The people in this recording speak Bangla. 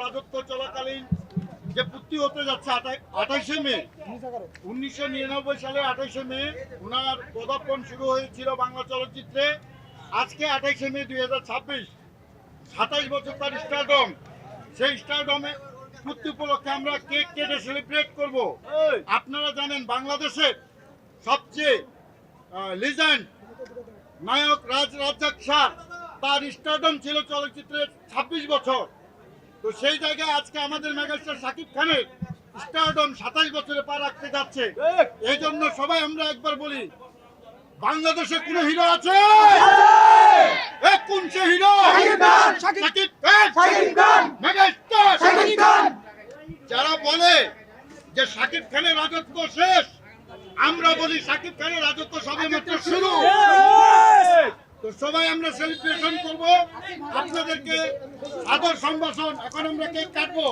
রাজত্ব চলাকালীন যে পূর্তি হতে যাচ্ছে 28শে মে 1999 সালে 28শে মে ওনার পদার্পণ শুরু হয়েছিল বাংলা চলচ্চিত্রে। আজকে 28শে মে 2026, 27 বছর তার স্টারডম। সেই স্টারডমে পূর্তি উপলক্ষে আমরা কেক কেটে সেলিব্রেট করব। আপনারা জানেন বাংলাদেশের সবচেয়ে লিজেন্ড নায়ক রাজ্জাক শাহ, তার স্টারডম ছিল চলচ্চিত্রের 26 বছর। তো সেই জায়গায় আজকে আমাদের মেগাস্টার শাকিব খানের স্টারডম 27 বছরে পা রাখতে যাচ্ছে। এই জন্য সবাই আমরা একবার বলি, বাংলাদেশে কোন হিরো আছে? কোন সে হিরো? যারা বলে যে শাকিব খানের রাজত্ব শেষ, আমরা বলি শাকিব খানের রাজত্ব সবেমাত্র শুরু। তো সবাই আমরা সেলিব্রেশন করব, আপনাদেরকে আদর সম্ভাষণ। এখন আমরা কেক কাটবো।